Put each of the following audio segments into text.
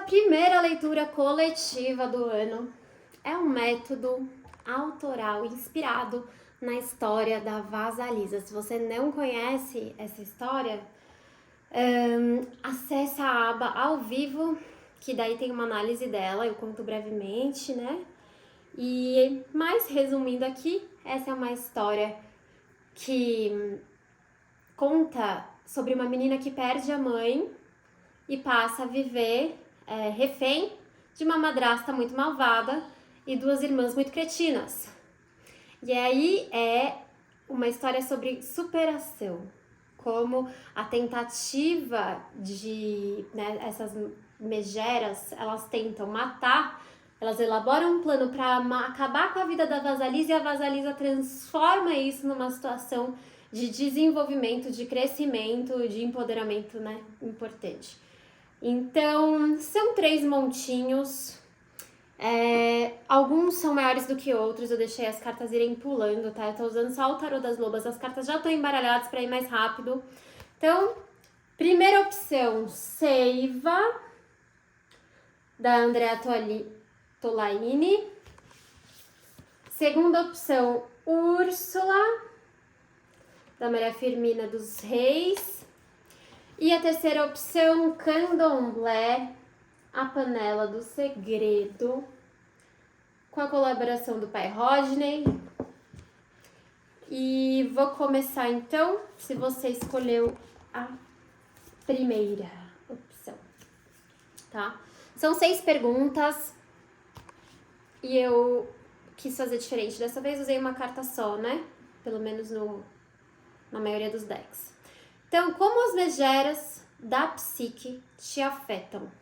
primeira leitura coletiva do ano. É um método autoral inspirado na história da Vasalisa. Se você não conhece essa história, acessa a aba ao vivo, que daí tem uma análise dela, eu conto brevemente, né? Mas resumindo aqui, essa é uma história que conta sobre uma menina que perde a mãe e passa a viver refém de uma madrasta muito malvada e duas irmãs muito cretinas. E aí é uma história sobre superação, como a tentativa de, né, essas megeras, elas tentam matar, elas elaboram um plano para acabar com a vida da Vasalisa e a Vasalisa transforma isso numa situação de desenvolvimento, de crescimento, de empoderamento, né, importante. Então, são 3 montinhos, alguns são maiores do que outros, eu deixei as cartas irem pulando, tá? Eu tô usando só o tarô das lobas, as cartas já estão embaralhadas para ir mais rápido. Então, primeira opção, Seiva, da Andrea Tolaini. Segunda opção, Úrsula, da Maria Firmina dos Reis. E a terceira opção, Candomblé, a Panela do Segredo, com a colaboração do pai Rodney. E vou começar então, se você escolheu a primeira opção, tá? São 6 perguntas e eu quis fazer diferente. Dessa vez usei uma carta só, né? Pelo menos na maioria dos decks. Então, como as megeras da psique te afetam?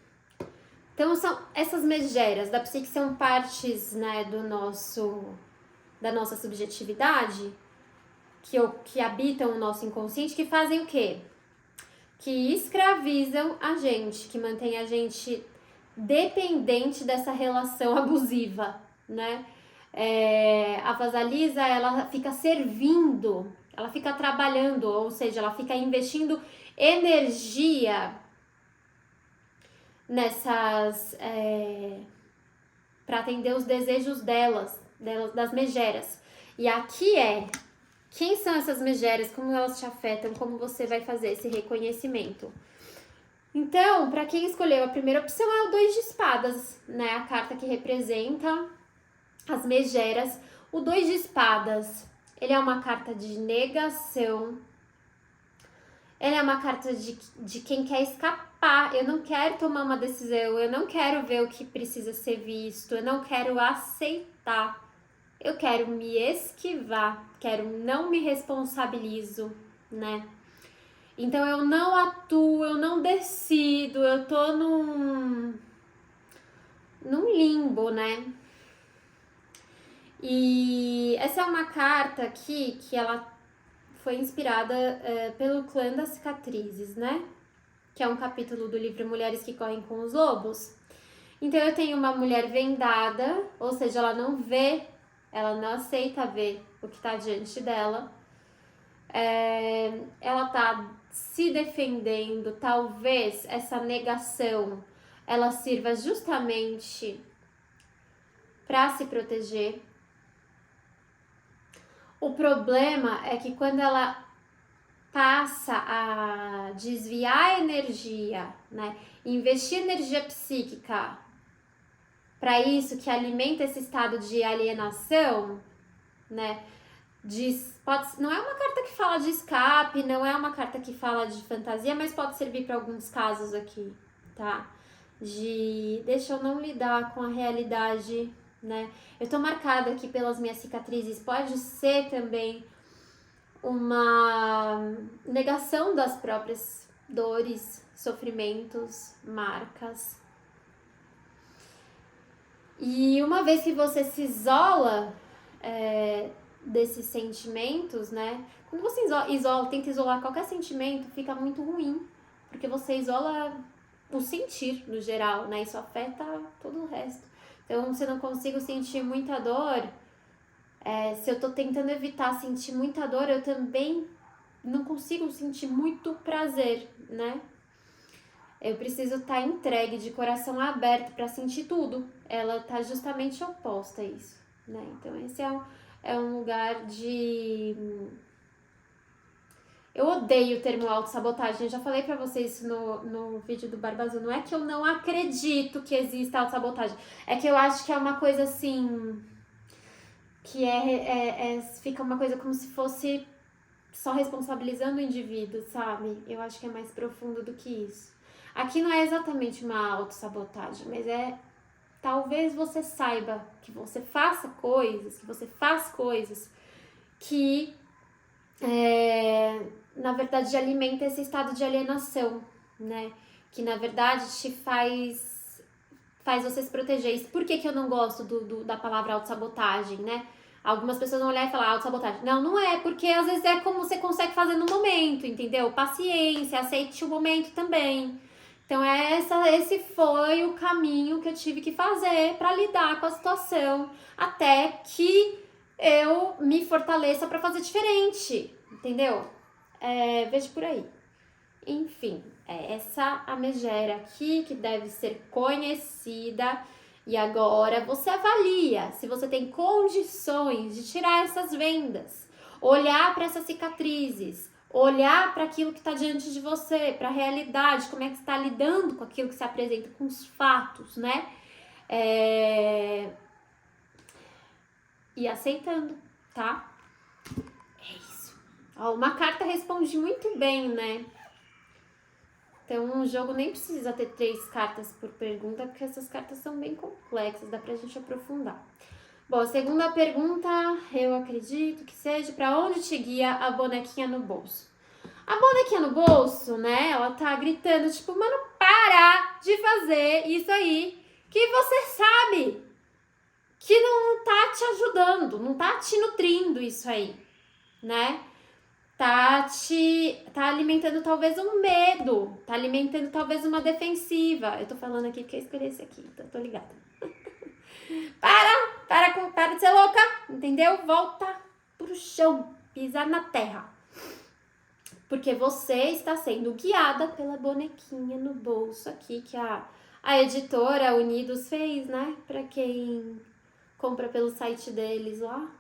Então, essas megeras da psique são partes, né, da nossa subjetividade, que habitam o nosso inconsciente, que fazem o quê? Que escravizam a gente, que mantém a gente dependente dessa relação abusiva, né? A Vasalisa, ela fica servindo, ela fica trabalhando, ou seja, ela fica investindo energia nessas para atender os desejos delas, das megeras. E aqui quem são essas megeras, como elas te afetam, como você vai fazer esse reconhecimento. Então, para quem escolheu a primeira opção é o 2 de espadas, né? A carta que representa as megeras. O 2 de espadas, ele é uma carta de negação. Ele é uma carta de quem quer escapar. Eu não quero tomar uma decisão, eu não quero ver o que precisa ser visto, eu não quero aceitar. Eu quero me esquivar, não me responsabilizo, né? Então eu não atuo, eu não decido, eu tô num limbo, né? E essa é uma carta aqui que ela foi inspirada pelo clã das cicatrizes, né? Que é um capítulo do livro Mulheres que Correm com os Lobos. Então eu tenho uma mulher vendada, ou seja, ela não vê, ela não aceita ver o que está diante dela. Ela tá se defendendo, talvez essa negação ela sirva justamente para se proteger. O problema é que quando ela passa a desviar a energia, né, investir energia psíquica para isso, que alimenta esse estado de alienação, né, não é uma carta que fala de escape, não é uma carta que fala de fantasia, mas pode servir para alguns casos aqui, tá? Deixa eu não lidar com a realidade, né? Eu tô marcada aqui pelas minhas cicatrizes, pode ser também uma negação das próprias dores, sofrimentos, marcas. E uma vez que você se isola desses sentimentos, né? Quando você tenta isolar qualquer sentimento, fica muito ruim, porque você isola o sentir no geral, né? Isso afeta todo o resto. Então, se eu não consigo sentir muita dor, se eu tô tentando evitar sentir muita dor, eu também não consigo sentir muito prazer, né? Eu preciso estar entregue, de coração aberto para sentir tudo. Ela tá justamente oposta a isso, né? Então esse é um lugar de... Eu odeio o termo autossabotagem. Eu já falei pra vocês isso no vídeo do Barba Azul. Não é que eu não acredito que exista autossabotagem. É que eu acho que é uma coisa assim... Que fica uma coisa como se fosse só responsabilizando o indivíduo, sabe? Eu acho que é mais profundo do que isso. Aqui não é exatamente uma autossabotagem, mas talvez você saiba que você faça coisas, que você faz coisas que, na verdade, alimenta esse estado de alienação, né? Que, na verdade, te faz você se proteger. Isso, por que eu não gosto da palavra autossabotagem, né? Algumas pessoas vão olhar e falar autossabotagem. Não, não é, porque às vezes é como você consegue fazer no momento, entendeu? Paciência, aceite o momento também. Então, esse foi o caminho que eu tive que fazer para lidar com a situação, até que eu me fortaleça para fazer diferente, entendeu? Vejo por aí. Enfim, é essa a megera aqui que deve ser conhecida. E agora você avalia se você tem condições de tirar essas vendas, olhar para essas cicatrizes, olhar para aquilo que está diante de você, para a realidade, como é que você está lidando com aquilo que se apresenta, com os fatos, né? E aceitando, tá? É isso. Ó, uma carta responde muito bem, né? Então, um jogo nem precisa ter 3 cartas por pergunta, porque essas cartas são bem complexas, dá pra gente aprofundar. Bom, a segunda pergunta, eu acredito que seja: pra onde te guia a bonequinha no bolso? A bonequinha no bolso, né, ela tá gritando, tipo, mano, para de fazer isso aí, que você sabe que não tá te ajudando, não tá te nutrindo isso aí, né? Tá alimentando talvez um medo, tá alimentando talvez uma defensiva. Eu tô falando aqui porque eu escolhi esse aqui, então tô ligada. Para de ser louca, entendeu? Volta pro chão, pisar na terra. Porque você está sendo guiada pela bonequinha no bolso aqui, que a editora Unidos fez, né? Pra quem compra pelo site deles lá.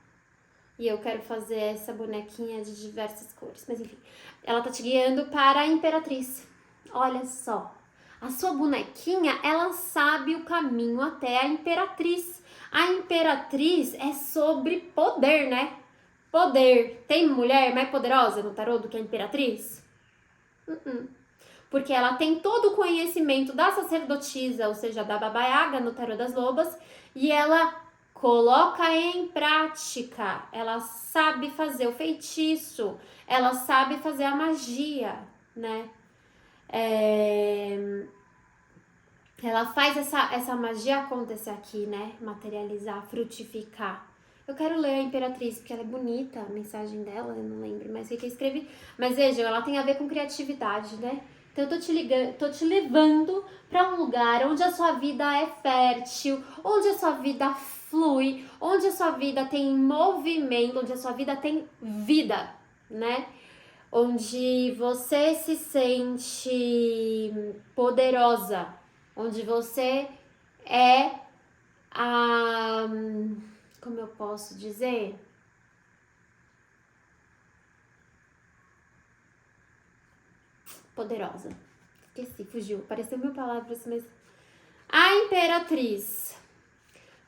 E eu quero fazer essa bonequinha de diversas cores. Mas enfim, ela tá te guiando para a Imperatriz. Olha só. A sua bonequinha, ela sabe o caminho até a Imperatriz. A Imperatriz é sobre poder, né? Poder. Tem mulher mais poderosa no tarô do que a Imperatriz? Porque ela tem todo o conhecimento da sacerdotisa, ou seja, da Baba Yaga no tarô das lobas, e ela coloca em prática. Ela sabe fazer o feitiço, ela sabe fazer a magia, né? Ela faz essa magia acontecer aqui, né? Materializar, frutificar. Eu quero ler a Imperatriz, porque ela é bonita, a mensagem dela, eu não lembro mais o que eu escrevi. Mas vejam, ela tem a ver com criatividade, né? Então eu tô te levando para um lugar onde a sua vida é fértil, onde a sua vida flui, onde a sua vida tem movimento, onde a sua vida tem vida, né? Onde você se sente poderosa, onde você é a... Como eu posso dizer? Poderosa. Esqueci, fugiu. Pareceu 1000 palavras, mas... A Imperatriz,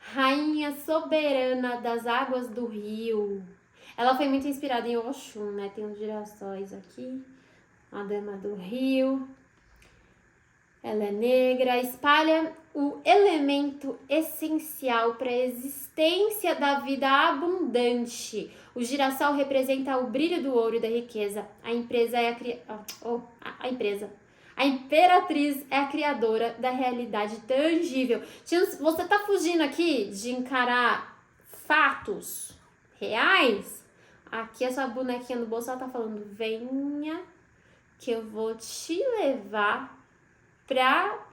rainha soberana das águas do rio. Ela foi muito inspirada em Oxum, né? Tem uns girassóis aqui. A dama do rio. Ela é negra, espalha o elemento essencial para a existência da vida abundante. O girassol representa o brilho do ouro e da riqueza. A Imperatriz é a criadora da realidade tangível. Você tá fugindo aqui de encarar fatos reais? Aqui a sua bonequinha no bolso, ela tá falando: venha que eu vou te levar pra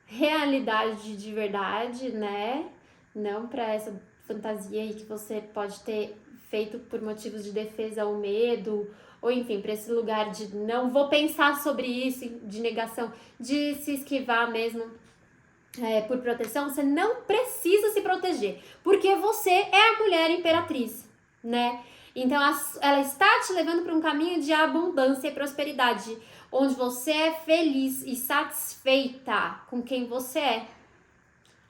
realidade de verdade, né? Não pra essa fantasia aí que você pode ter feito por motivos de defesa ou medo, ou enfim, para esse lugar de não vou pensar sobre isso, de negação, de se esquivar mesmo por proteção, você não precisa se proteger, porque você é a mulher imperatriz, né? Então ela está te levando para um caminho de abundância e prosperidade, onde você é feliz e satisfeita com quem você é.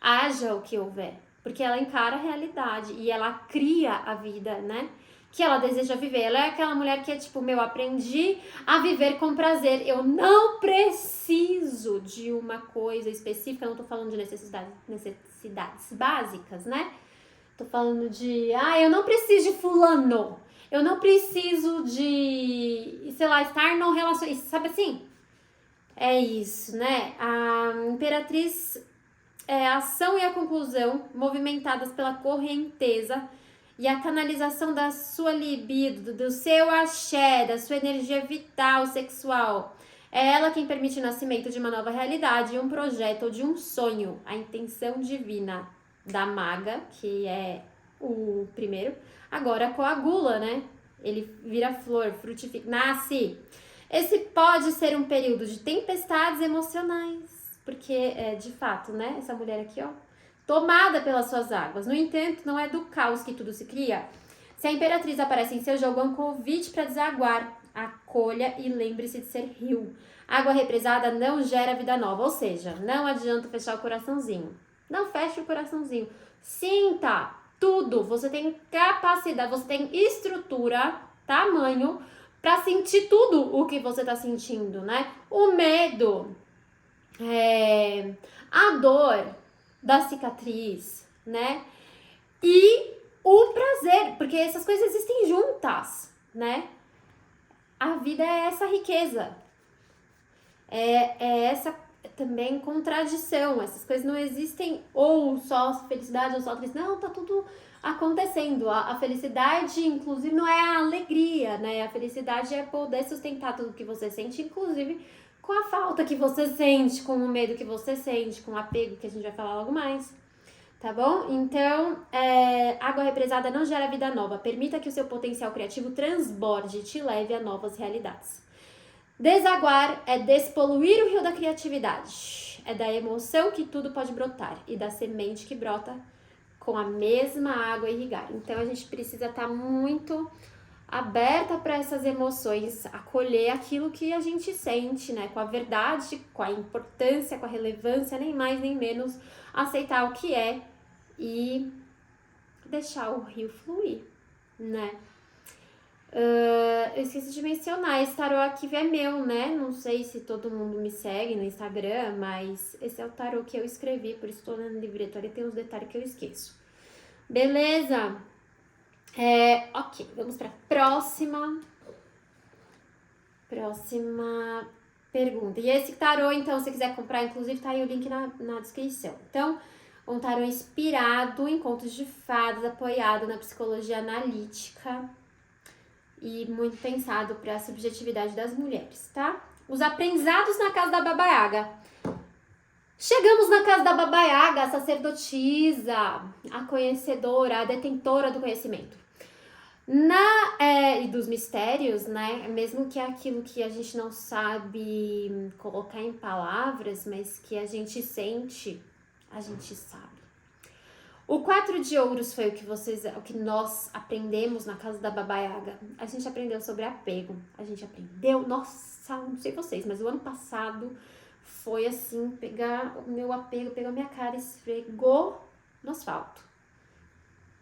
Haja o que houver, porque ela encara a realidade e ela cria a vida, né? Que ela deseja viver. Ela é aquela mulher que é tipo, meu, aprendi a viver com prazer. Eu não preciso de uma coisa específica, não tô falando de necessidades básicas, né? Tô falando de, eu não preciso de fulano. Eu não preciso de, sei lá, estar num relacionamento, sabe assim? É isso, né? A imperatriz é a ação e a conclusão movimentadas pela correnteza e a canalização da sua libido, do seu axé, da sua energia vital, sexual. É ela quem permite o nascimento de uma nova realidade, um projeto ou de um sonho. A intenção divina da maga, que é o primeiro, agora coagula, né? Ele vira flor, frutifica, nasce. Esse pode ser um período de tempestades emocionais, porque, de fato, né? Essa mulher aqui, ó, tomada pelas suas águas. No entanto, não é do caos que tudo se cria. Se a imperatriz aparece em seu jogo, é um convite para desaguar. Acolha e lembre-se de ser rio. Água represada não gera vida nova, ou seja, não adianta fechar o coraçãozinho. Não feche o coraçãozinho. Sinta tudo. Você tem capacidade, você tem estrutura, tamanho para sentir tudo o que você tá sentindo, né? O medo, a dor da cicatriz, né? E o prazer, porque essas coisas existem juntas, né? A vida é essa riqueza, é essa também contradição. Essas coisas não existem ou só felicidade ou só tristeza. Não, tá tudo acontecendo. A felicidade, inclusive, não é a alegria, né? A felicidade é poder sustentar tudo que você sente, inclusive com a falta que você sente, com o medo que você sente, com o apego, que a gente vai falar logo mais. Tá bom? Então, água represada não gera vida nova. Permita que o seu potencial criativo transborde e te leve a novas realidades. Desaguar é despoluir o rio da criatividade. É da emoção que tudo pode brotar e da semente que brota com a mesma água irrigar. Então, a gente precisa estar muito aberta para essas emoções, acolher aquilo que a gente sente, né? Com a verdade, com a importância, com a relevância, nem mais nem menos, aceitar o que é e deixar o rio fluir, né? Eu esqueci de mencionar, esse tarô aqui é meu, né? Não sei se todo mundo me segue no Instagram, mas esse é o tarô que eu escrevi, por isso estou lendo no livreto, ali tem uns detalhes que eu esqueço. Beleza? Ok, vamos para a próxima pergunta. E esse tarô, então, se quiser comprar, inclusive tá aí o link na descrição. Então, um tarô inspirado em contos de fadas, apoiado na psicologia analítica e muito pensado para a subjetividade das mulheres, tá? Os aprendizados na casa da Baba Yaga. Chegamos na casa da Baba Yaga, a sacerdotisa, a conhecedora, a detentora do conhecimento. E dos mistérios, né? Mesmo que é aquilo que a gente não sabe colocar em palavras, mas que a gente sente, a gente sabe. O 4 de ouros foi o que nós aprendemos na casa da Baba Yaga. A gente aprendeu sobre apego. A gente aprendeu, nossa, não sei vocês, mas o ano passado foi assim, pegar o meu apego, pegou a minha cara e esfregou no asfalto.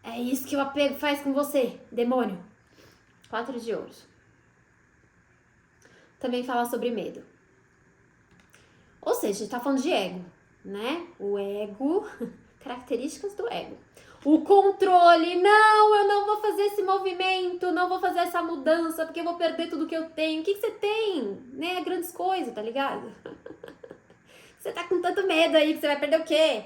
É isso que o apego faz com você, demônio. 4 de ouros. Também fala sobre medo. Ou seja, a gente tá falando de ego, né? O ego, características do ego. O controle, não, eu não vou fazer esse movimento, não vou fazer essa mudança, porque eu vou perder tudo que eu tenho. O que você tem? Né? Grandes coisas, tá ligado? Você tá com tanto medo aí que você vai perder o quê?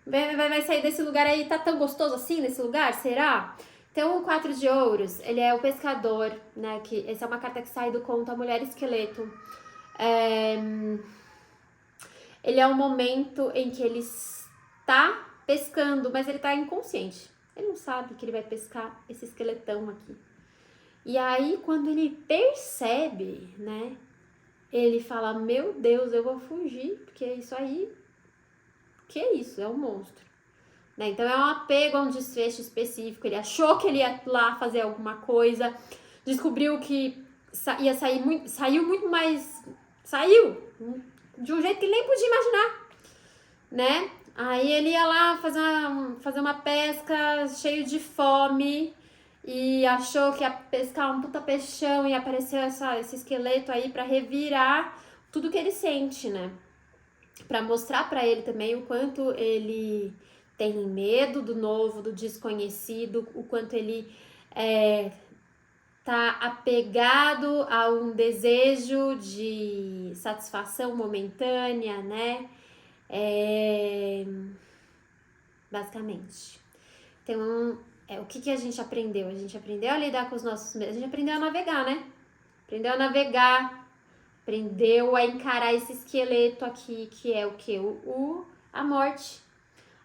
Vai sair desse lugar aí, tá tão gostoso assim nesse lugar? Será? Então, o 4 de ouros, ele é o pescador, né? Essa é uma carta que sai do conto A Mulher Esqueleto. Ele é um momento em que ele está pescando, mas ele está inconsciente. Ele não sabe que ele vai pescar esse esqueletão aqui. E aí, quando ele percebe, né, ele fala, meu Deus, eu vou fugir, porque isso aí, que é isso? É um monstro. Né? Então, é um apego a um desfecho específico. Ele achou que ele ia lá fazer alguma coisa, descobriu que ia sair muito, saiu muito mais, saiu de um jeito que ele nem podia imaginar, né? Aí ele ia lá fazer uma pesca cheio de fome e achou que ia pescar um puta peixão e apareceu esse esqueleto aí pra revirar tudo que ele sente, né? Pra mostrar pra ele também o quanto ele tem medo do novo, do desconhecido, o quanto ele tá apegado a um desejo de satisfação momentânea, né? Basicamente. Então, o que a gente aprendeu? A gente aprendeu a lidar com os nossos medos, a gente aprendeu a navegar, né? Aprendeu a navegar, aprendeu a encarar esse esqueleto aqui, que é o quê? A morte.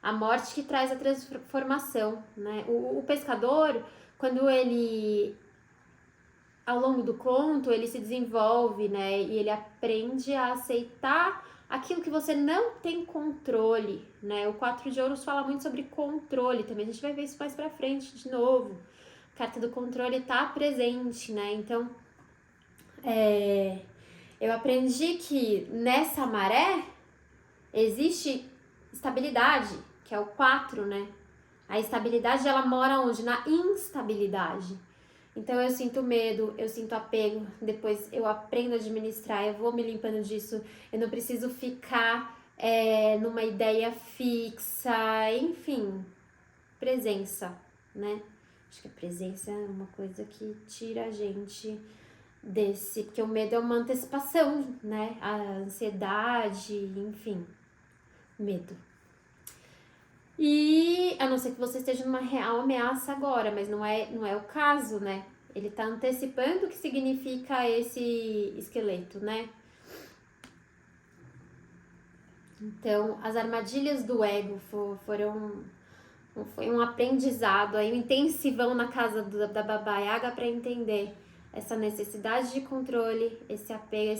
A morte que traz a transformação, né? O pescador, quando ele, ao longo do conto, ele se desenvolve, né? E ele aprende a aceitar aquilo que você não tem controle, né? O 4 de ouros fala muito sobre controle também. A gente vai ver isso mais pra frente de novo. A carta do controle tá presente, né? Então, eu aprendi que nessa maré existe estabilidade, que é o 4, né? A estabilidade, ela mora onde? Na instabilidade. Então, eu sinto medo, eu sinto apego, depois eu aprendo a administrar, eu vou me limpando disso, eu não preciso ficar numa ideia fixa, enfim, presença, né? Acho que a presença é uma coisa que tira a gente desse, porque o medo é uma antecipação, né? A ansiedade, enfim, medo. E a não ser que você esteja numa real ameaça agora, mas não é o caso, né? Ele tá antecipando o que significa esse esqueleto, né? Então, as armadilhas do ego foi um aprendizado, aí um intensivão na casa da Baba Yaga para entender essa necessidade de controle, esse apego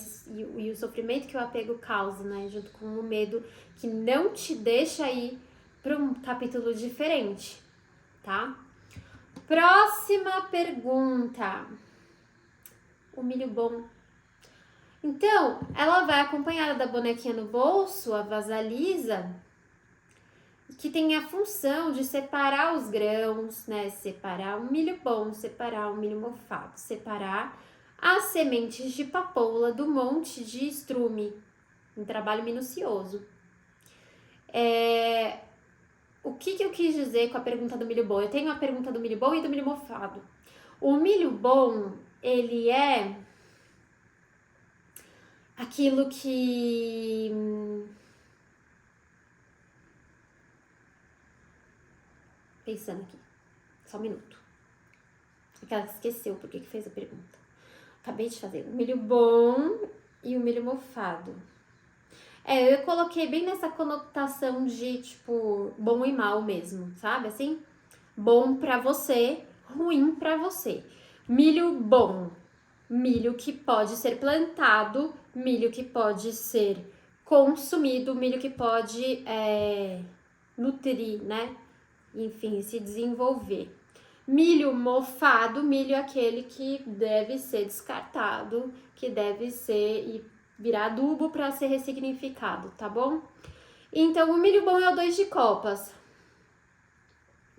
e o sofrimento que o apego causa, né? Junto com o medo que não te deixa ir para um capítulo diferente, tá? Próxima pergunta. O milho bom. Então, ela vai acompanhada da bonequinha no bolso, a Vasalisa, que tem a função de separar os grãos, né? Separar o milho bom, separar o milho mofado, separar as sementes de papoula do monte de estrume. Um trabalho minucioso. O que eu quis dizer com a pergunta do milho bom? Eu tenho a pergunta do milho bom e do milho mofado. O milho bom, ele é aquilo que... Pensando aqui, só um minuto. Porque ela esqueceu porque que fez a pergunta. Acabei de fazer o milho bom e o milho mofado. Eu coloquei bem nessa conotação de, tipo, bom e mal mesmo, sabe? Assim, bom pra você, ruim pra você. Milho bom, milho que pode ser plantado, milho que pode ser consumido, milho que pode nutrir, né? Enfim, se desenvolver. Milho mofado, milho é aquele que deve ser descartado, que deve ser e virar adubo para ser ressignificado, tá bom? Então, o milho bom é o 2 de copas.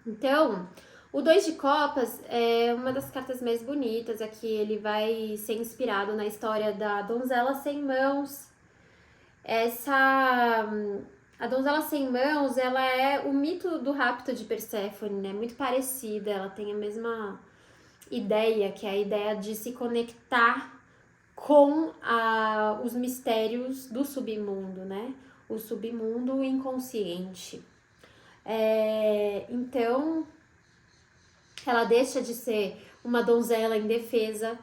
Então, o 2 de copas é uma das cartas mais bonitas aqui. Ele vai ser inspirado na história da Donzela Sem Mãos. A Donzela Sem Mãos, ela é o mito do rapto de Perséfone, né? Muito parecida, ela tem a mesma ideia, que é a ideia de se conectar com os mistérios do submundo, né? O submundo inconsciente. Então, ela deixa de ser uma donzela indefesa,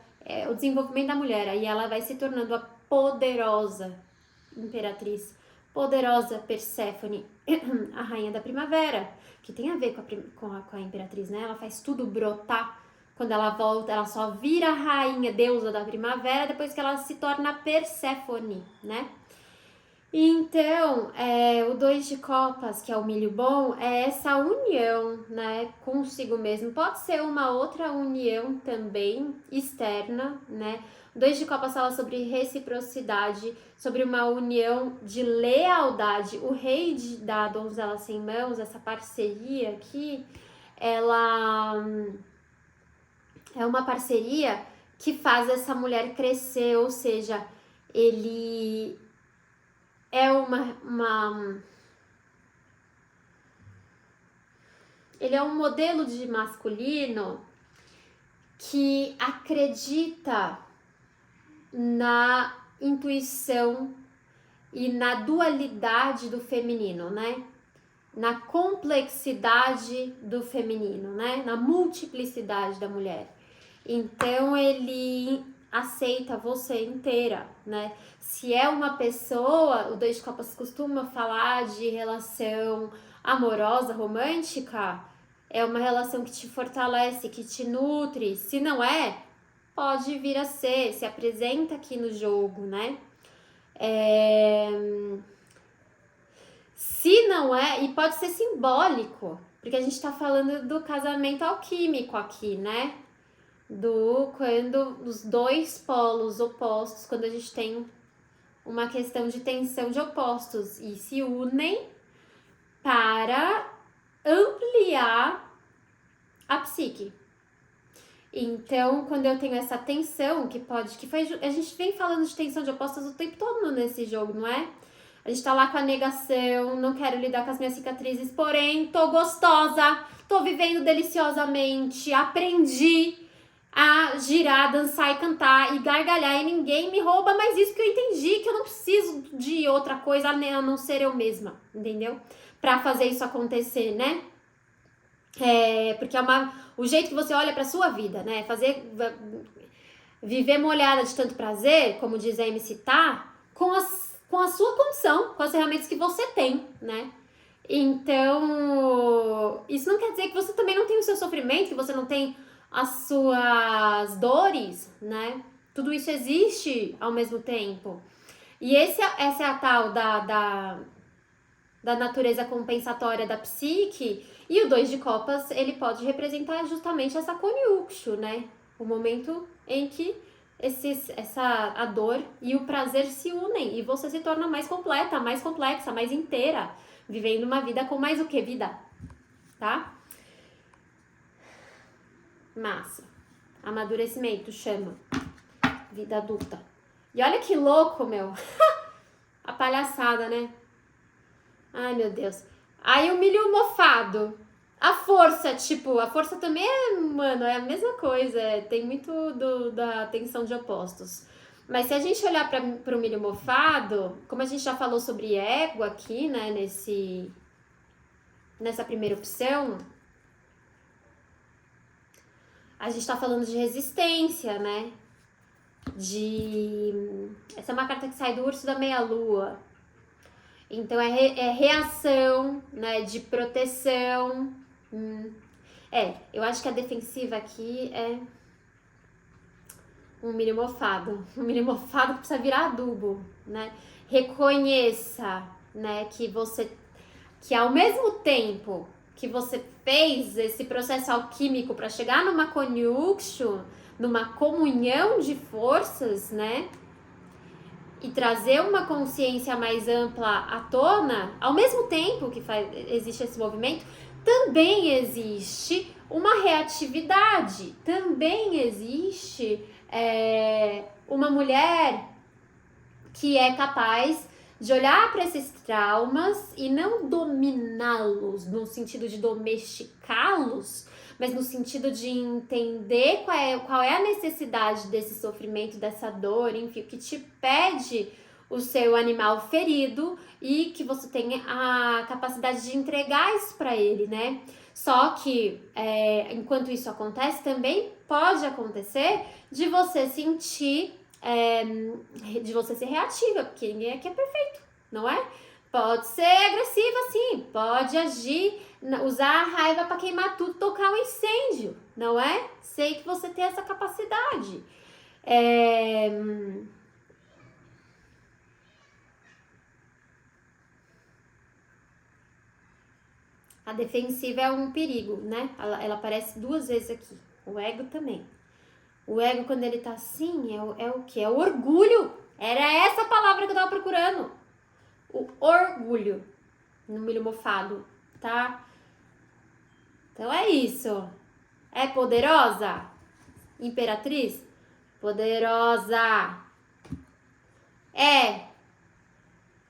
o desenvolvimento da mulher, aí ela vai se tornando a poderosa imperatriz poderosa Perséfone, a rainha da primavera, que tem a ver com a imperatriz, né? Ela faz tudo brotar. Quando ela volta, ela só vira rainha, deusa da primavera, depois que ela se torna Perséfone, né? Então, o 2 de copas, que é o milho bom, é essa união, né, consigo mesmo. Pode ser uma outra união também externa, né? O 2 de copas fala sobre reciprocidade, sobre uma união de lealdade. O rei da donzela sem mãos, essa parceria aqui, ela é uma parceria que faz essa mulher crescer, ou seja, ele é ele é um modelo de masculino que acredita na intuição e na dualidade do feminino, né? Na complexidade do feminino, né? Na multiplicidade da mulher. Então ele aceita você inteira, né? Se é uma pessoa, o 2 de copas costuma falar de relação amorosa, romântica, é uma relação que te fortalece, que te nutre. Se não é, pode vir a ser, se apresenta aqui no jogo, né? Se não é, e pode ser simbólico, porque a gente tá falando do casamento alquímico aqui, né? Quando os dois polos opostos, quando a gente tem uma questão de tensão de opostos e se unem para ampliar a psique. Então, quando eu tenho essa tensão, a gente vem falando de tensão de opostos o tempo todo nesse jogo, não é? A gente tá lá com a negação, não quero lidar com as minhas cicatrizes, porém, tô gostosa, tô vivendo deliciosamente, aprendi a girar, dançar e cantar e gargalhar e ninguém me rouba mais isso, que eu entendi que eu não preciso de outra coisa a não ser eu mesma, entendeu? Pra fazer isso acontecer, né? Porque é o jeito que você olha pra sua vida, né? Viver molhada de tanto prazer, como diz a MC Tá, com a sua condição, com as ferramentas que você tem, né? Então, isso não quer dizer que você também não tem o seu sofrimento, que você não tem as suas dores, né? Tudo isso existe ao mesmo tempo. E essa é a tal da natureza compensatória da psique. E o 2 de copas, ele pode representar justamente essa conjunção, né? O momento em que a dor e o prazer se unem e você se torna mais completa, mais complexa, mais inteira, vivendo uma vida com mais o que? Vida, tá? Massa. Amadurecimento chama. Vida adulta. E olha que louco, meu. A palhaçada, né? Ai, meu Deus. Aí o milho mofado. A força também mano, é a mesma coisa. Tem muito da tensão de opostos. Mas se a gente olhar para o milho mofado, como a gente já falou sobre ego aqui, né, nessa primeira opção, a gente tá falando de resistência, né? Essa é uma carta que sai do urso da meia-lua. Então, é reação, né? De proteção. Eu acho que a defensiva aqui é um milho mofado. Um milho mofado que precisa virar adubo, né? Reconheça, né? Que ao mesmo tempo que você fez esse processo alquímico para chegar numa conjunção, numa comunhão de forças, né? E trazer uma consciência mais ampla à tona, ao mesmo tempo que existe esse movimento, também existe uma reatividade, também existe uma mulher que é capaz de olhar para esses traumas e não dominá-los no sentido de domesticá-los, mas no sentido de entender qual é a necessidade desse sofrimento, dessa dor, enfim, o que te pede o seu animal ferido e que você tenha a capacidade de entregar isso para ele, né? Só que, enquanto isso acontece, também pode acontecer de você sentir, de você ser reativa, porque ninguém aqui é perfeito, não é? Pode ser agressiva, sim. Pode agir, usar a raiva para queimar tudo, tocar um incêndio, não é? Sei que você tem essa capacidade. A defensiva é um perigo, né? Ela aparece 2 vezes aqui. O ego também. O ego, quando ele tá assim, é o quê? É o orgulho. Era essa palavra que eu tava procurando. O orgulho. No milho mofado, tá? Então é isso. É poderosa? Imperatriz? Poderosa. É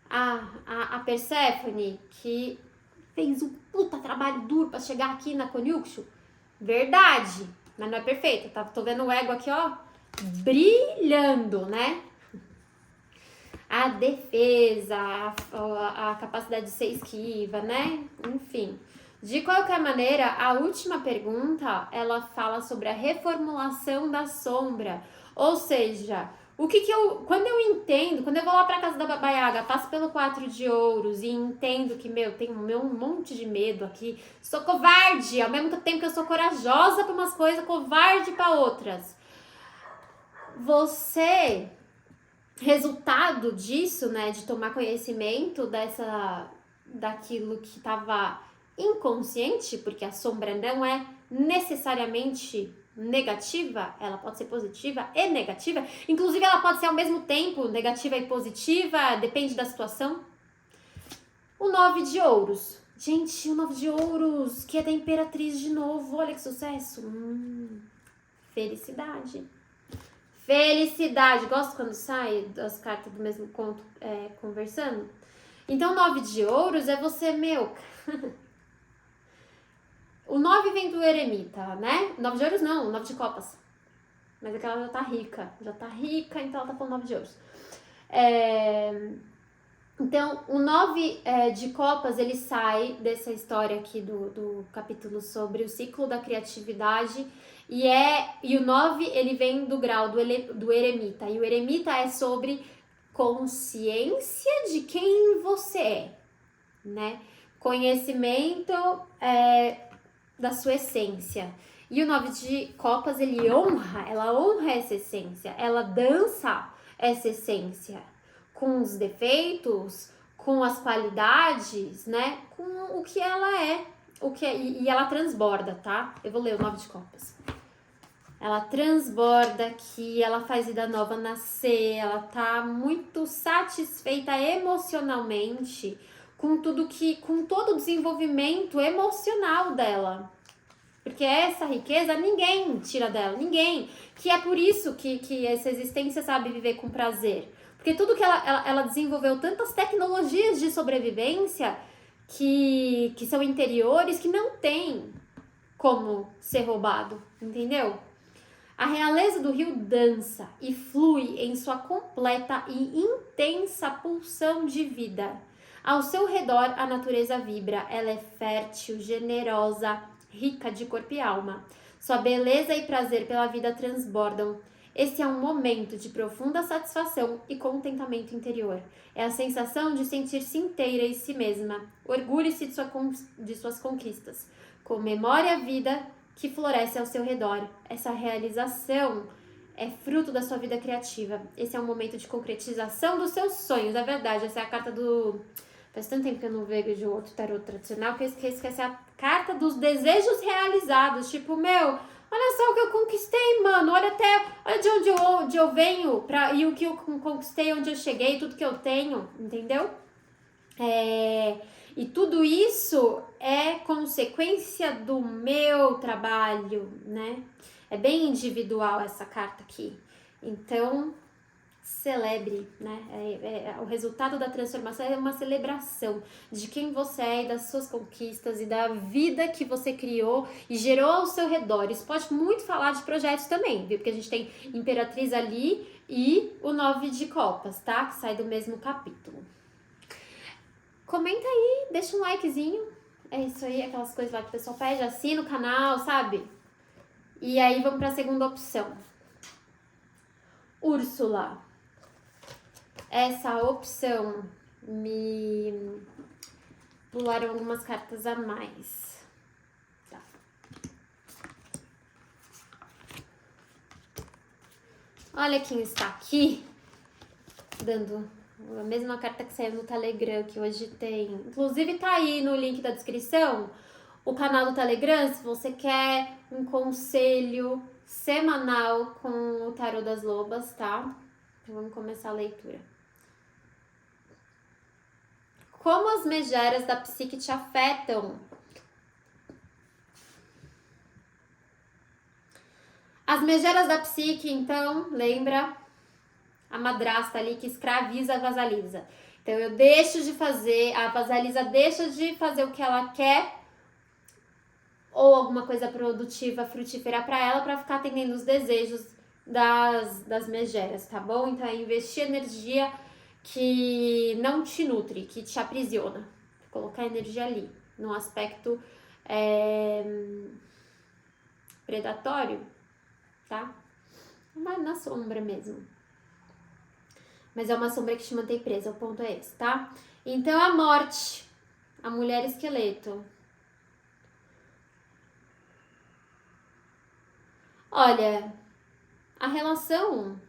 a Perséfone que fez um puta trabalho duro pra chegar aqui na Konyukshu? Verdade. Mas não é perfeita. Tô vendo o ego aqui, ó, brilhando, né? A defesa, a capacidade de ser esquiva, né? Enfim. De qualquer maneira, a última pergunta, ela fala sobre a reformulação da sombra. Ou seja, quando eu entendo, quando eu vou lá pra casa da Baba Yaga, passo pelo 4 de ouros e entendo que, tenho um monte de medo aqui, sou covarde, ao mesmo tempo que eu sou corajosa pra umas coisas, covarde pra outras. Resultado disso, né, de tomar conhecimento daquilo que estava inconsciente, porque a sombra não é necessariamente negativa, ela pode ser positiva e negativa, inclusive ela pode ser ao mesmo tempo negativa e positiva, depende da situação. O 9 de ouros. Gente, o 9 de ouros, que é da Imperatriz de novo, olha que sucesso. Felicidade. Felicidade. Gosto quando sai as cartas do mesmo conto conversando. Então, 9 de ouros é você, O 9 vem do eremita, né? 9 de ouros não, 9 de copas. Mas é que ela já tá rica. Então ela tá falando 9 de ouros. Então, o 9 de copas, ele sai dessa história aqui do capítulo sobre o ciclo da criatividade. E o 9, ele vem do grau do eremita. E o eremita é sobre consciência de quem você é, né? Conhecimento da sua essência. E o 9 de copas, ela honra essa essência. Ela dança essa essência com os defeitos, com as qualidades, né? Com o que ela é. E ela transborda, tá? Eu vou ler o 9 de copas. Ela transborda aqui, ela faz vida nova nascer, ela tá muito satisfeita emocionalmente com todo o desenvolvimento emocional dela. Porque essa riqueza ninguém tira dela, ninguém. Que é por isso que essa existência sabe viver com prazer. Porque tudo que ela desenvolveu, tantas tecnologias de sobrevivência que são interiores, que não tem como ser roubado, entendeu? A realeza do rio dança e flui em sua completa e intensa pulsão de vida. Ao seu redor, a natureza vibra, ela é fértil, generosa, rica de corpo e alma. Sua beleza e prazer pela vida transbordam. Esse é um momento de profunda satisfação e contentamento interior. É a sensação de sentir-se inteira em si mesma. Orgulhe-se de suas conquistas. Comemore a vida que floresce ao seu redor. Essa realização é fruto da sua vida criativa. Esse é um momento de concretização dos seus sonhos. É verdade, essa é a carta do... Faz tanto tempo que eu não vejo outro tarot tradicional que eu esqueço que essa é a carta dos desejos realizados. Tipo, olha só o que eu conquistei, mano. Olha de onde eu venho e o que eu conquistei, onde eu cheguei, tudo que eu tenho, entendeu? E tudo isso é consequência do meu trabalho, né? É bem individual essa carta aqui. Então, celebre, né? O resultado da transformação é uma celebração de quem você é e das suas conquistas e da vida que você criou e gerou ao seu redor. Isso pode muito falar de projetos também, viu? Porque a gente tem Imperatriz ali e o 9 de copas, tá? Que sai do mesmo capítulo. Comenta aí, deixa um likezinho. É isso aí, aquelas coisas lá que o pessoal pede, assina o canal, sabe? E aí vamos para a segunda opção. Úrsula. Essa opção me pularam algumas cartas a mais. Tá. Olha quem está aqui, dando a mesma carta que saiu no Telegram, que hoje tem. Inclusive tá aí no link da descrição o canal do Telegram, se você quer um conselho semanal com o Tarô das Lobas, tá? Então vamos começar a leitura. Como as megeras da psique te afetam? As megeras da psique, então, lembra a madrasta ali que escraviza a vasalisa. Então eu deixo de fazer, a vasalisa deixa de fazer o que ela quer ou alguma coisa produtiva, frutífera para ela, para ficar atendendo os desejos das megeras, tá bom? Então é investir energia que não te nutre, que te aprisiona. Colocar energia ali, num aspecto predatório, tá? Mas na sombra mesmo. Mas é uma sombra que te mantém presa, o ponto é esse, tá? Então a morte, a mulher esqueleto. Olha, a relação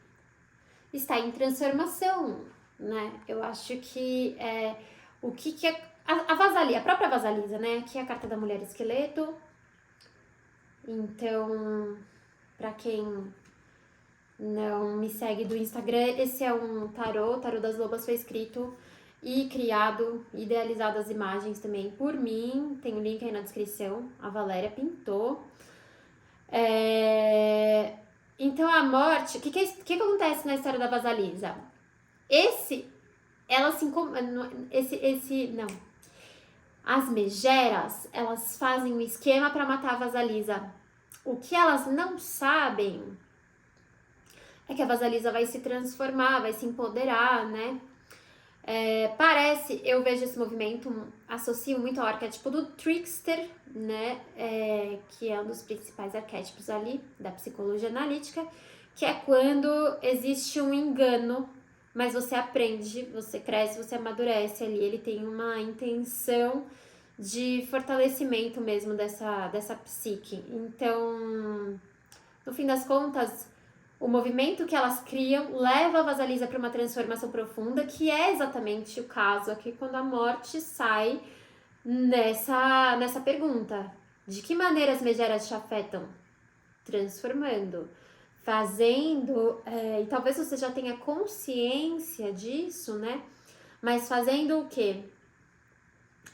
está em transformação, né? Eu acho que o que é a vasalisa, a própria vasalisa, né? Aqui é a carta da mulher esqueleto. Então, para quem não me segue do Instagram, esse é um tarô. O Tarô das Lobas foi escrito e criado, idealizado as imagens também por mim. Tem o link aí na descrição. A Valéria pintou. Então a morte, o que acontece na história da Vasalisa? Não. As megeras, elas fazem um esquema para matar a Vasalisa. O que elas não sabem é que a Vasalisa vai se transformar, vai se empoderar, né? Eu vejo esse movimento, associo muito ao arquétipo do trickster, né? Que é um dos principais arquétipos ali da psicologia analítica, que é quando existe um engano, mas você aprende, você cresce, você amadurece ali. Ele tem uma intenção de fortalecimento mesmo dessa psique. Então, no fim das contas, o movimento que elas criam leva a Vasalisa para uma transformação profunda, que é exatamente o caso aqui quando a morte sai nessa pergunta. De que maneira as megeras te afetam? Transformando, fazendo, e talvez você já tenha consciência disso, né? Mas fazendo o quê?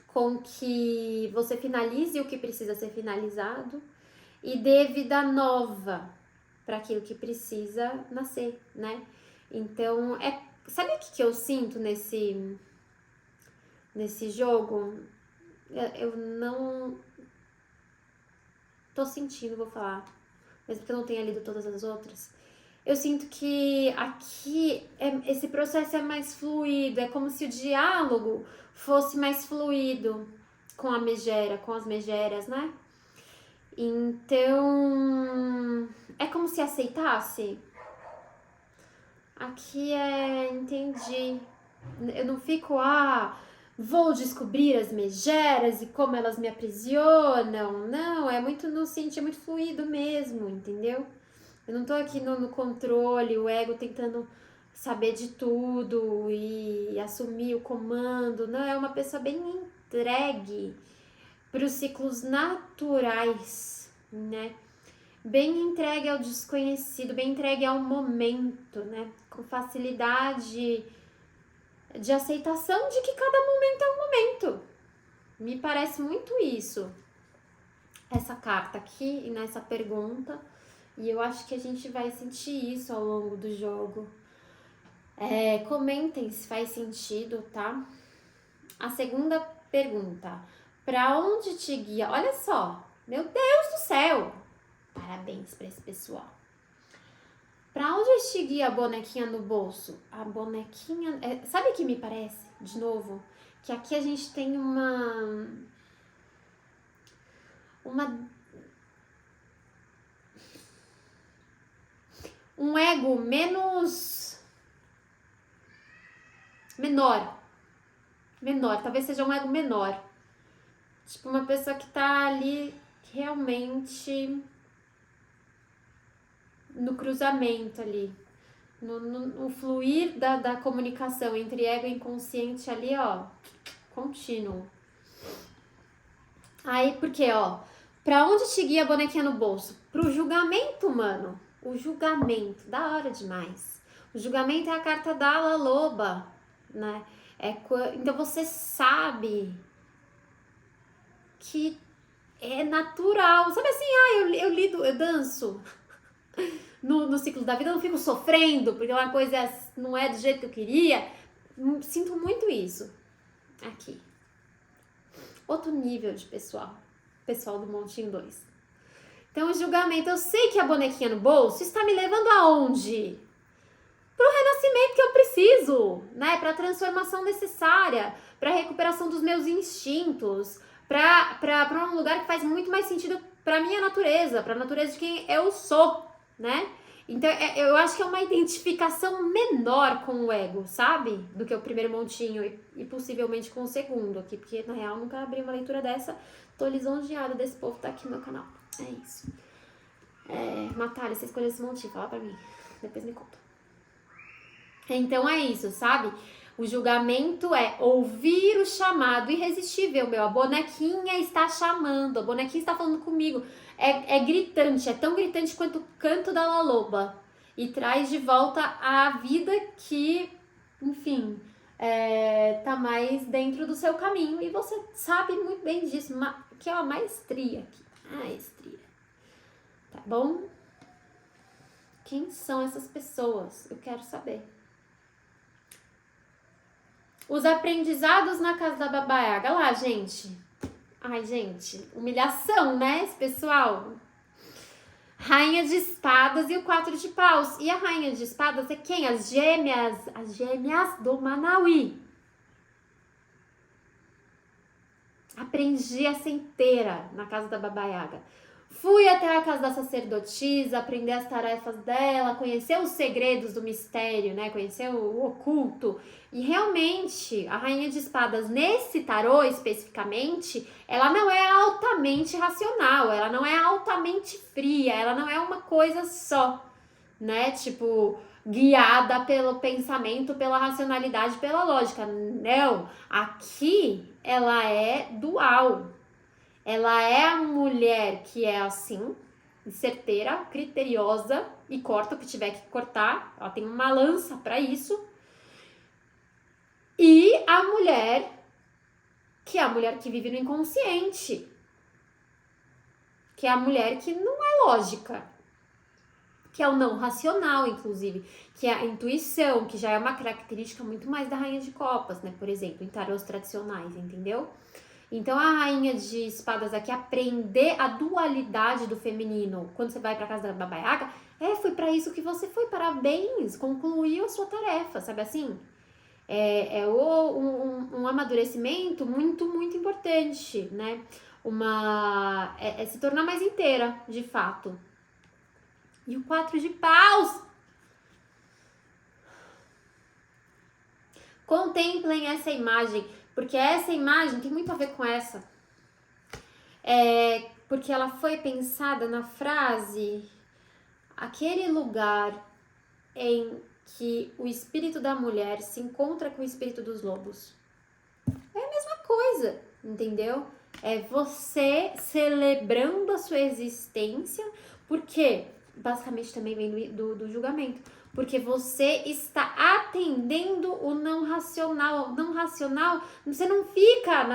Com que você finalize o que precisa ser finalizado e dê vida nova para aquilo que precisa nascer, né? Então, sabe o que eu sinto nesse jogo? Eu não tô sentindo, vou falar, mesmo que eu não tenha lido todas as outras. Eu sinto que aqui esse processo é mais fluido, é como se o diálogo fosse mais fluido com a megera, com as megeras, né? Então, é como se aceitasse. Aqui entendi. Eu não fico, vou descobrir as megeras e como elas me aprisionam. Não, é muito no sentido, é muito fluido mesmo, entendeu? Eu não tô aqui no controle, o ego tentando saber de tudo e assumir o comando. Não, é uma pessoa bem entregue para os ciclos naturais, né? Bem entregue ao desconhecido, bem entregue ao momento, né? Com facilidade de aceitação de que cada momento é um momento. Me parece muito isso, essa carta aqui e nessa pergunta. E eu acho que a gente vai sentir isso ao longo do jogo. Comentem se faz sentido, tá? A segunda pergunta. Pra onde te guia? Olha só. Meu Deus do céu. Parabéns pra esse pessoal. Pra onde te guia a bonequinha no bolso? A bonequinha... sabe o que me parece? De novo. Que aqui a gente tem um ego menor, menor, talvez seja um ego menor. Tipo, uma pessoa que tá ali realmente no cruzamento ali, no fluir da comunicação entre ego e inconsciente ali, ó, contínuo. Aí, porque, ó, pra onde te guia a bonequinha no bolso? Pro julgamento, mano. O julgamento, da hora demais. O julgamento é a carta da ala loba, né? Então você sabe que é natural. Sabe assim, eu lido, eu danço no ciclo da vida, eu não fico sofrendo, porque uma coisa não é do jeito que eu queria. Sinto muito isso aqui. Outro nível de pessoal do Montinho 2. Então, o julgamento, eu sei que a bonequinha no bolso está me levando aonde? Para o renascimento que eu preciso, né? Para a transformação necessária, para a recuperação dos meus instintos, para um lugar que faz muito mais sentido para minha natureza, para a natureza de quem eu sou, né? Então, eu acho que é uma identificação menor com o ego, sabe? Do que o primeiro montinho e possivelmente com o segundo aqui, porque na real nunca abri uma leitura dessa. Tô lisonjeada desse povo tá aqui no meu canal. É isso. Natália, você escolheu esse montinho, fala pra mim. Depois me conta. Então é isso, sabe? O julgamento é ouvir o chamado irresistível, meu. A bonequinha está chamando, a bonequinha está falando comigo. É gritante, é tão gritante quanto o canto da La Loba. E traz de volta a vida que, enfim, tá mais dentro do seu caminho. E você sabe muito bem disso, que é uma maestria aqui. Maestria. Tá bom? Quem são essas pessoas? Eu quero saber. Os aprendizados na casa da Baba Yaga. Lá, gente. Ai, gente. Humilhação, né, esse pessoal? Rainha de espadas e o 4 de paus. E a rainha de espadas é quem? As gêmeas do Manauí. Aprendi essa inteira na casa da Baba Yaga. Fui até a casa da sacerdotisa, aprender as tarefas dela, conhecer os segredos do mistério, né? Conhecer o oculto. E realmente, a Rainha de Espadas, nesse tarô especificamente, ela não é altamente racional, ela não é altamente fria, ela não é uma coisa só, né? Tipo, guiada pelo pensamento, pela racionalidade, pela lógica. Não, aqui ela é dual. Ela é a mulher que é assim, certeira, criteriosa e corta o que tiver que cortar. Ela tem uma lança para isso. E a mulher que é a mulher que vive no inconsciente. Que é a mulher que não é lógica. Que é o não racional, inclusive. Que é a intuição, que já é uma característica muito mais da Rainha de Copas, né? Por exemplo, em tarôs tradicionais, entendeu? Então, a Rainha de Espadas aqui, aprender a dualidade do feminino. Quando você vai pra casa da Baba Yaga, foi pra isso que você foi, parabéns, concluiu a sua tarefa, sabe assim? Um amadurecimento muito, muito importante, né? Se tornar mais inteira, de fato. E o 4 de paus. Contemplem essa imagem, porque essa imagem tem muito a ver com essa. Porque ela foi pensada na frase: aquele lugar em que o espírito da mulher se encontra com o espírito dos lobos. É a mesma coisa, entendeu? É você celebrando a sua existência, porque basicamente também vem do julgamento. Porque você está atendendo o não racional. Não racional, você não fica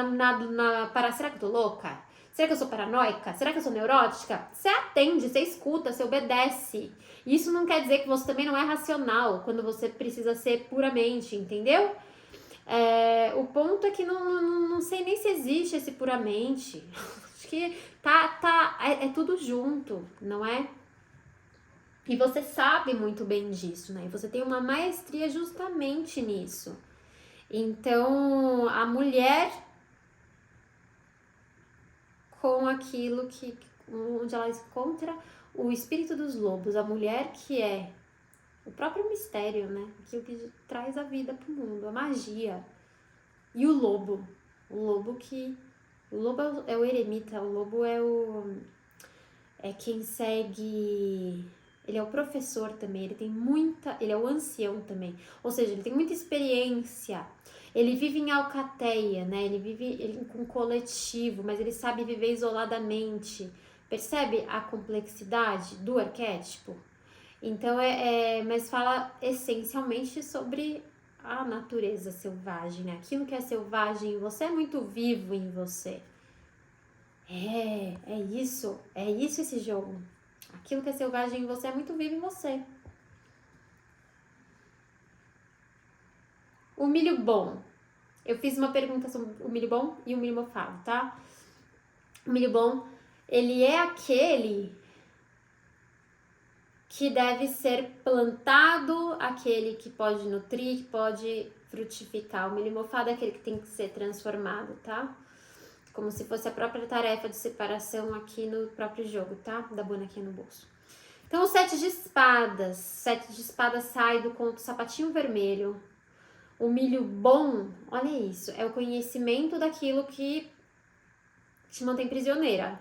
será que eu tô louca? Será que eu sou paranoica? Será que eu sou neurótica? Você atende, você escuta, você obedece. Isso não quer dizer que você também não é racional quando você precisa ser puramente, entendeu? O ponto é que não sei nem se existe esse puramente. Acho que é tudo junto, não é? E você sabe muito bem disso, né? E você tem uma maestria justamente nisso. Então, a mulher com aquilo onde ela encontra o espírito dos lobos, a mulher que é o próprio mistério, né? Aquilo que traz a vida pro mundo, a magia. E o lobo? O lobo é o eremita, o lobo é quem segue. Ele é o professor também, ele é o ancião também, ou seja, ele tem muita experiência. Ele vive em alcateia, né? Ele vive com coletivo, mas ele sabe viver isoladamente. Percebe a complexidade do arquétipo? Então mas fala essencialmente sobre a natureza selvagem, né? Aquilo que é selvagem em você é muito vivo em você. É isso esse jogo. Aquilo que é selvagem em você é muito vivo em você. O milho bom. Eu fiz uma pergunta sobre o milho bom e o milho mofado, tá? O milho bom, ele é aquele que deve ser plantado, aquele que pode nutrir, que pode frutificar. O milho mofado é aquele que tem que ser transformado, tá? Como se fosse a própria tarefa de separação aqui no próprio jogo, tá? Da bonequinha no bolso. Então, o 7 de espadas. 7 de espadas sai do conto Sapatinho Vermelho. O milho bom, olha isso, é o conhecimento daquilo que te mantém prisioneira.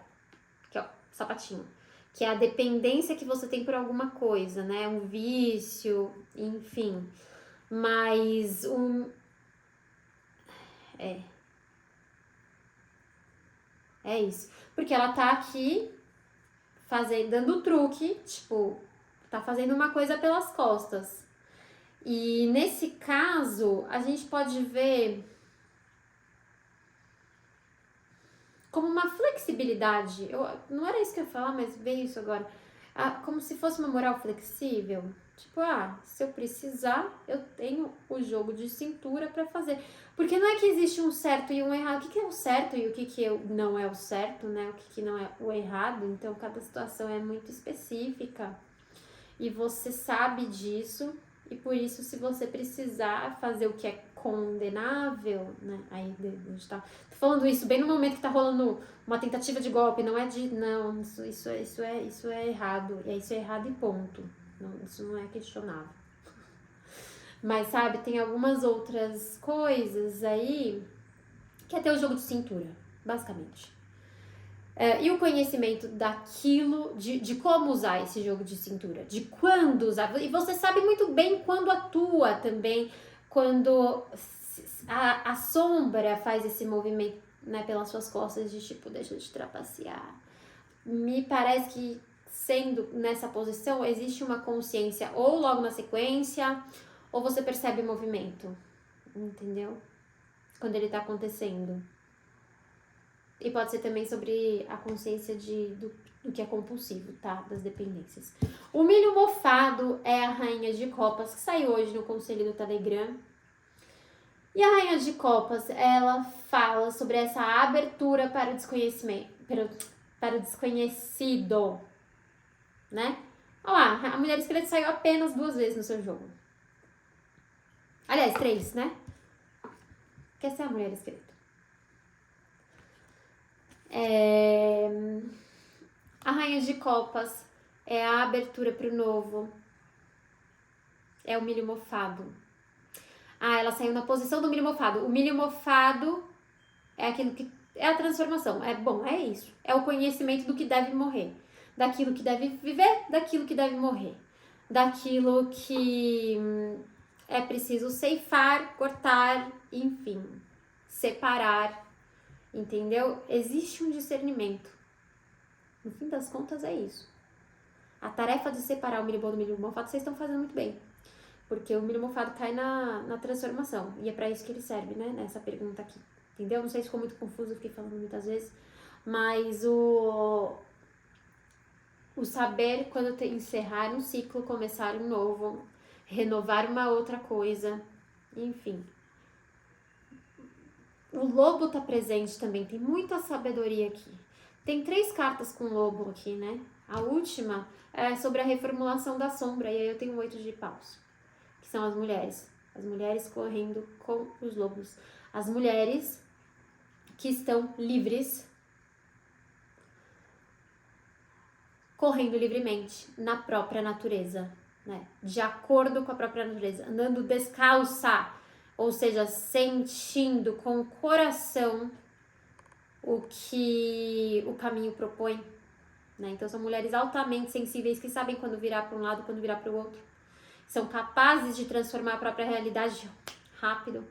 Que é o sapatinho. Que é a dependência que você tem por alguma coisa, né? Um vício, enfim. Mas É isso. Porque ela tá aqui dando truque, tipo, tá fazendo uma coisa pelas costas. E nesse caso, a gente pode ver como uma flexibilidade. Não era isso que eu ia falar, mas veio isso agora. Como se fosse uma moral flexível. Tipo, se eu precisar, eu tenho o jogo de cintura pra fazer. Porque não é que existe um certo e um errado. O que é o certo e o que não é o certo, né? O que não é o errado. Então, cada situação é muito específica. E você sabe disso. E por isso, se você precisar fazer o que é condenável, né? Aí a gente tá falando isso bem no momento que tá rolando uma tentativa de golpe, não é de. Não, isso é errado. Isso é errado e ponto. Não, isso não é questionável. Mas sabe, tem algumas outras coisas aí que é ter o jogo de cintura, basicamente. E o conhecimento daquilo, de como usar esse jogo de cintura, de quando usar. E você sabe muito bem quando atua também, quando a sombra faz esse movimento, né, pelas suas costas de tipo, deixa eu te trapacear. Me parece que sendo nessa posição, existe uma consciência ou logo na sequência, ou você percebe o movimento, entendeu? Quando ele tá acontecendo. E pode ser também sobre a consciência do que é compulsivo, tá? Das dependências. O milho mofado é a rainha de copas, que saiu hoje no conselho do Telegram. E a rainha de copas, ela fala sobre essa abertura para o desconhecimento, para o desconhecido, né? Olha lá, a mulher esqueleto saiu apenas 2 vezes no seu jogo. Aliás, 3, né? Quer ser a mulher esqueleto. A rainha de copas é a abertura para o novo. É o milho mofado. Ela saiu na posição do milho mofado. O milho mofado é aquilo que é a transformação. É isso. É o conhecimento do que deve morrer. Daquilo que deve viver, daquilo que deve morrer. Daquilo que é preciso ceifar, cortar, enfim, separar. Entendeu? Existe um discernimento. No fim das contas, é isso. A tarefa de separar o milho bom do milho mofado, vocês estão fazendo muito bem. Porque o milho mofado cai na transformação. E é pra isso que ele serve, né? Nessa pergunta aqui. Entendeu? Não sei se ficou muito confuso, eu fiquei falando muitas vezes. Mas o saber quando encerrar um ciclo, começar um novo, renovar uma outra coisa. Enfim. O lobo tá presente também. Tem muita sabedoria aqui. Tem 3 cartas com lobo aqui, né? A última é sobre a reformulação da sombra. E aí eu tenho 8 de paus. Que são as mulheres. As mulheres correndo com os lobos. As mulheres que estão livres, correndo livremente na própria natureza, né? De acordo com a própria natureza, andando descalça, ou seja, sentindo com o coração o que o caminho propõe, né? Então são mulheres altamente sensíveis que sabem quando virar para um lado, quando virar para o outro. São capazes de transformar a própria realidade rápido,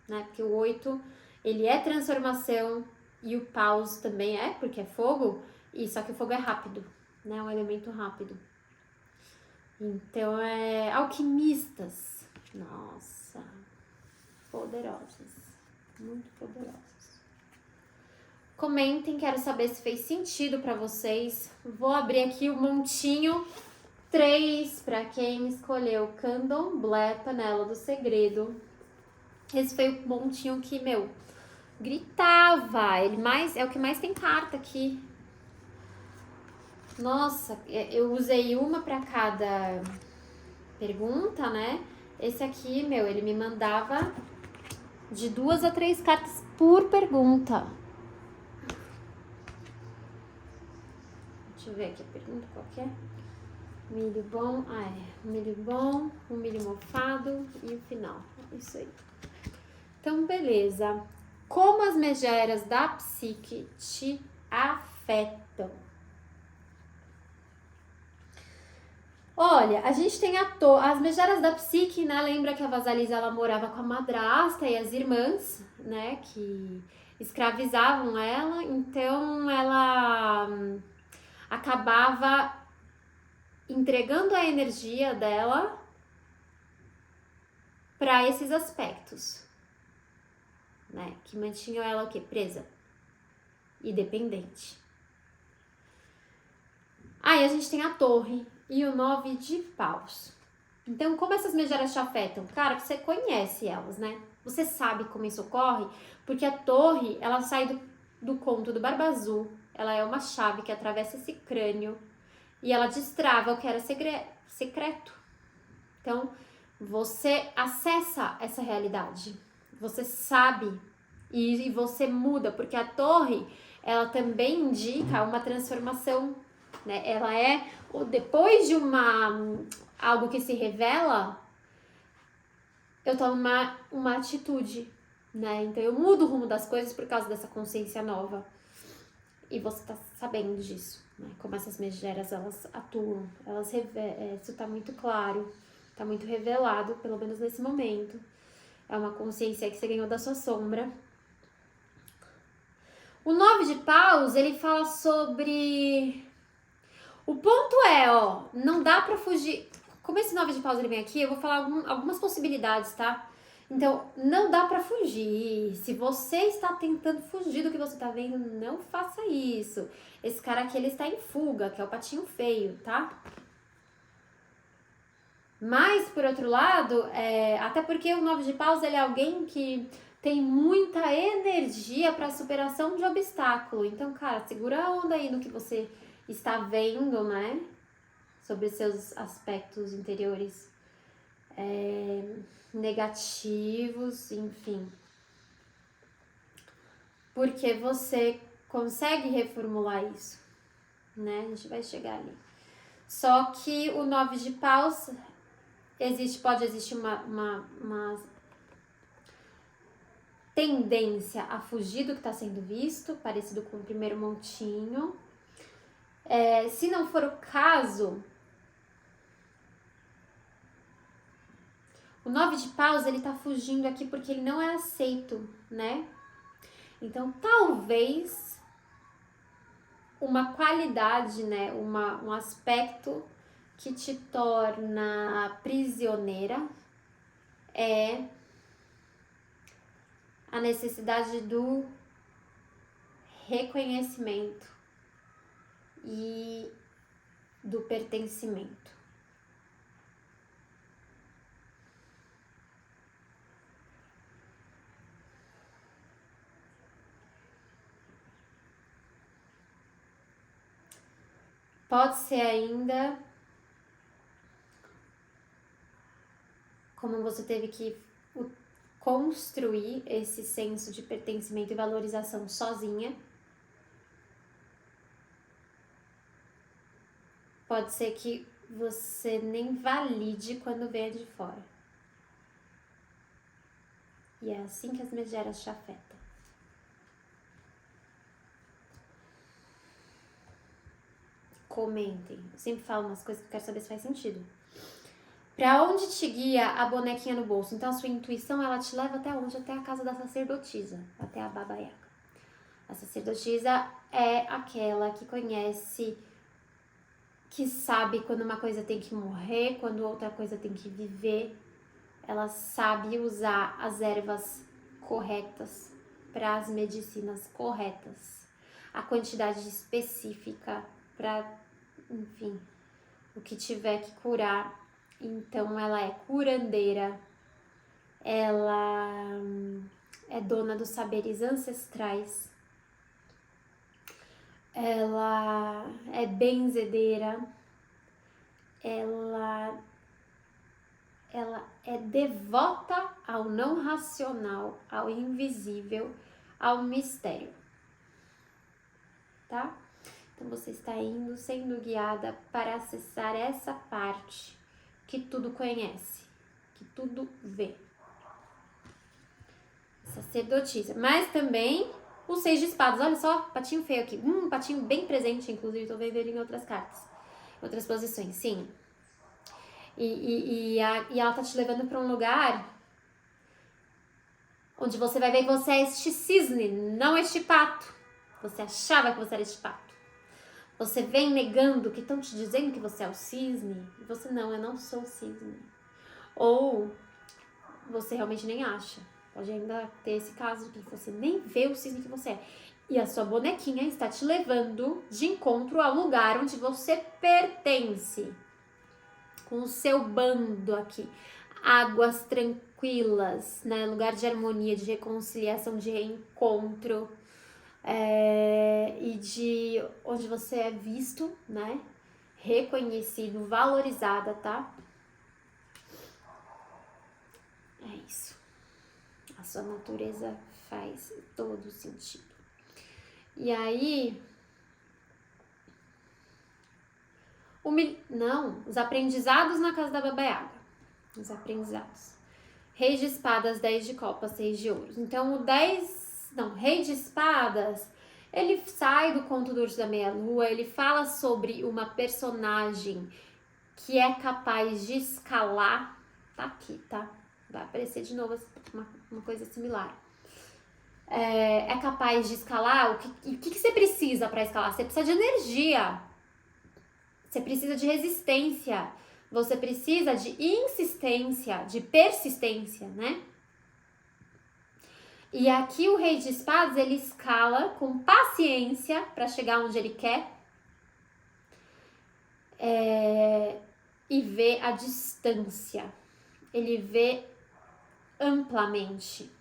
né? Porque o 8, ele é transformação e o paus também é, porque é fogo, e só que o fogo é rápido, né? É um elemento rápido. Então é alquimistas. Nossa, poderosas, muito poderosas. Comentem, quero saber se fez sentido para vocês. Vou abrir aqui o montinho 3 para quem escolheu Candomblé, Panela do Segredo. Esse foi o montinho que, gritava. Ele é o que mais tem carta aqui. Nossa, eu usei uma para cada pergunta, né? Esse aqui, ele me mandava de 2 a 3 cartas por pergunta. Deixa eu ver aqui a pergunta, qual que é? Milho bom, milho bom, o milho mofado e o final. Isso aí. Então, beleza. Como as megeras da psique te afetam? Olha, a gente tem as megeras da psique, né? Lembra que a Vasalisa, ela morava com a madrasta e as irmãs, né? Que escravizavam ela. Então, ela acabava entregando a energia dela para esses aspectos, né? Que mantinham ela o quê? Presa e dependente. Aí a gente tem a torre e o 9 de paus. Então, como essas megeras te afetam? Cara, você conhece elas, né? Você sabe como isso ocorre, porque a torre, ela sai do conto do Barba Azul. Ela é uma chave que atravessa esse crânio e ela destrava o que era secreto. Então, você acessa essa realidade. Você sabe e você muda, porque a torre, ela também indica uma transformação, né? Ela é, depois de algo que se revela, eu tomo uma atitude, né? Então eu mudo o rumo das coisas por causa dessa consciência nova. E você tá sabendo disso, né? Como essas megeras, elas atuam, isso tá muito claro, tá muito revelado, pelo menos nesse momento. É uma consciência que você ganhou da sua sombra. O 9 de paus, ele fala sobre... O ponto é, não dá pra fugir... Como esse 9 de paus ele vem aqui, eu vou falar algumas possibilidades, tá? Então, não dá pra fugir. Se você está tentando fugir do que você tá vendo, não faça isso. Esse cara aqui, ele está em fuga, que é o patinho feio, tá? Mas, por outro lado, até porque o 9 de paus, ele é alguém que tem muita energia para superação de obstáculo. Então, cara, segura a onda aí no que você está vendo, né? Sobre seus aspectos interiores negativos, enfim. Porque você consegue reformular isso, né? A gente vai chegar ali. Só que o 9 de paus, pode existir uma tendência a fugir do que está sendo visto, parecido com o primeiro montinho. Se não for o caso, o 9 de paus, ele tá fugindo aqui porque ele não é aceito, né? Então, talvez uma qualidade, né? Um aspecto que te torna prisioneira é a necessidade do reconhecimento e do pertencimento. Pode ser ainda como você teve que construir esse senso de pertencimento e valorização sozinha. Pode ser que você nem valide quando vem de fora. E é assim que as megeras te afetam. Comentem. Eu sempre falo umas coisas que eu quero saber se faz sentido. Pra onde te guia a bonequinha no bolso? Então, a sua intuição, ela te leva até onde? Até a casa da sacerdotisa, até a Baba Yaga. A sacerdotisa é aquela que conhece, que sabe quando uma coisa tem que morrer, quando outra coisa tem que viver. Ela sabe usar as ervas corretas para as medicinas corretas. A quantidade específica para, enfim, o que tiver que curar. Então, ela é curandeira, ela é dona dos saberes ancestrais, ela é benzedeira, ela é devota ao não racional, ao invisível, ao mistério, tá? Então, você está indo, sendo guiada para acessar essa parte que tudo conhece, que tudo vê. Sacerdotisa. Mas também o 6 de espadas. Olha só, patinho feio aqui. Patinho bem presente, inclusive. Tô vendo ele em outras cartas. Em outras posições, sim. E ela tá te levando para um lugar onde você vai ver que você é este cisne, não este pato. Você achava que você era este pato. Você vem negando que estão te dizendo que você é o cisne. E você, não, eu não sou o cisne. Ou você realmente nem acha. Pode ainda ter esse caso que você nem vê o cisne que você é. E a sua bonequinha está te levando de encontro ao lugar onde você pertence. Com o seu bando aqui. Águas tranquilas, né? Lugar de harmonia, de reconciliação, de reencontro. E de onde você é visto, né? Reconhecido, valorizada, tá? É isso. A sua natureza faz todo sentido. E aí, os aprendizados na casa da Baba Yaga. Os aprendizados. Rei de espadas, 10 de copas, 6 de ouros. Então, Rei de espadas, ele sai do conto do Urso da Meia-Lua, ele fala sobre uma personagem que é capaz de escalar. Tá aqui, tá? Vai aparecer de novo uma coisa similar. É capaz de escalar. O que você precisa para escalar? Você precisa de energia. Você precisa de resistência. Você precisa de insistência, de persistência, né? E aqui o Rei de Espadas, ele escala com paciência para chegar onde ele quer. E vê a distância. Ele vê amplamente.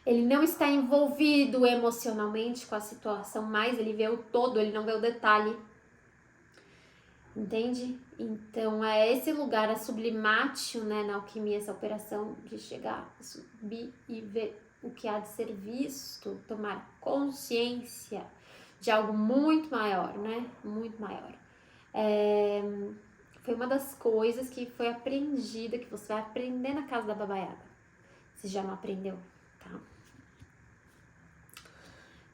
Ele não está envolvido emocionalmente com a situação, mas ele vê o todo, ele não vê o detalhe. Entende? Então, é esse lugar, a sublimátil, né, na alquimia, essa operação de chegar, subir e ver o que há de ser visto, tomar consciência de algo muito maior, né? Muito maior. Foi uma das coisas que foi aprendida, que você vai aprender na casa da Baba Yaga. Se já não aprendeu, tá?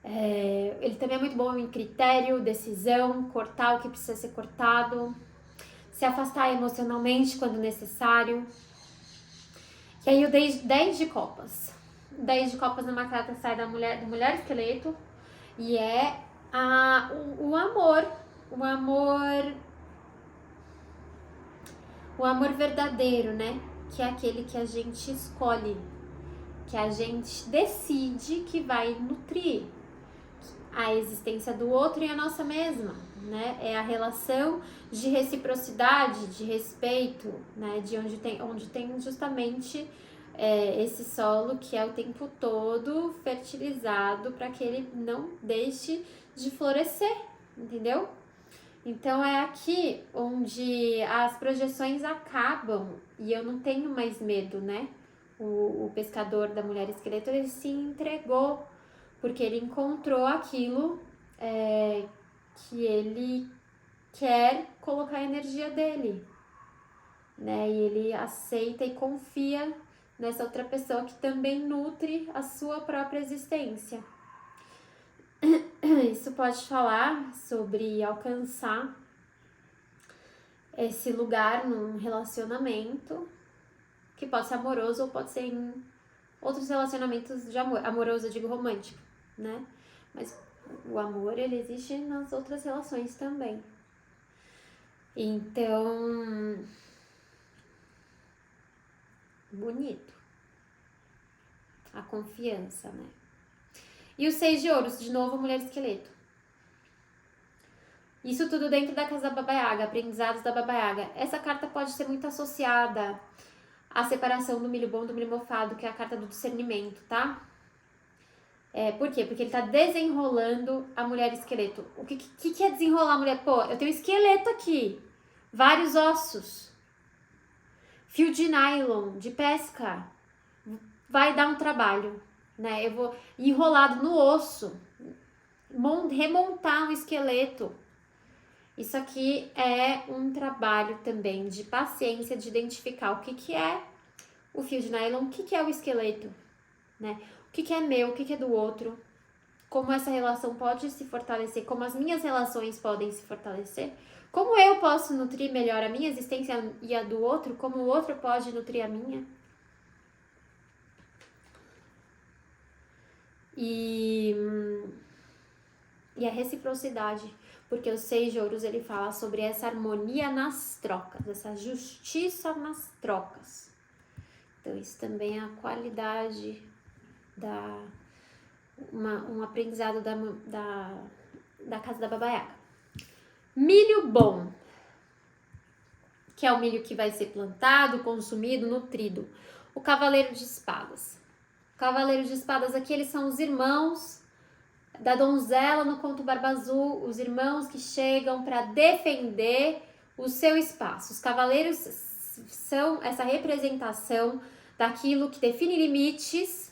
Ele também é muito bom em critério, decisão, cortar o que precisa ser cortado, se afastar emocionalmente quando necessário. E aí o 10 de copas. 10 de copas numa carta sai do mulher esqueleto e é o amor. O amor verdadeiro, né? Que é aquele que a gente escolhe, que a gente decide que vai nutrir a existência do outro e a nossa mesma, né? É a relação de reciprocidade, de respeito, né? De onde tem justamente esse solo que é o tempo todo fertilizado para que ele não deixe de florescer, entendeu? Então é aqui onde as projeções acabam e eu não tenho mais medo, né? O pescador da mulher esqueleto, ele se entregou porque ele encontrou aquilo que ele quer colocar a energia dele, né? E ele aceita e confia nessa outra pessoa que também nutre a sua própria existência. Isso pode falar sobre alcançar esse lugar num relacionamento, que pode ser amoroso ou pode ser em outros relacionamentos de amor. Amoroso, eu digo romântico, né? Mas o amor, ele existe nas outras relações também. Então, bonito. A confiança, né? E o 6 de ouros, de novo, mulher esqueleto. Isso tudo dentro da casa da Baba Yaga, aprendizados da Baba Yaga. Essa carta pode ser muito associada à separação do milho bom do milho mofado, que é a carta do discernimento, tá? Por quê? Porque ele tá desenrolando a mulher esqueleto. O que é desenrolar a mulher? Pô, eu tenho esqueleto aqui, vários ossos, fio de nylon, de pesca, vai dar um trabalho, né? Eu vou enrolado no osso, remontar um esqueleto. Isso aqui é um trabalho também de paciência, de identificar o que é o fio de nylon, o que é o esqueleto, né? O que é meu, o que é do outro, como essa relação pode se fortalecer, como as minhas relações podem se fortalecer, como eu posso nutrir melhor a minha existência e a do outro, como o outro pode nutrir a minha. E a reciprocidade, porque o 6 de ouros ele fala sobre essa harmonia nas trocas, essa justiça nas trocas. Então isso também é a qualidade um aprendizado da casa da Baba Yaga. Milho bom, que é o milho que vai ser plantado, consumido, nutrido. O cavaleiro de espadas. O cavaleiro de espadas aqui, eles são os irmãos da donzela no conto Barba Azul, os irmãos que chegam para defender o seu espaço. Os cavaleiros são essa representação daquilo que define limites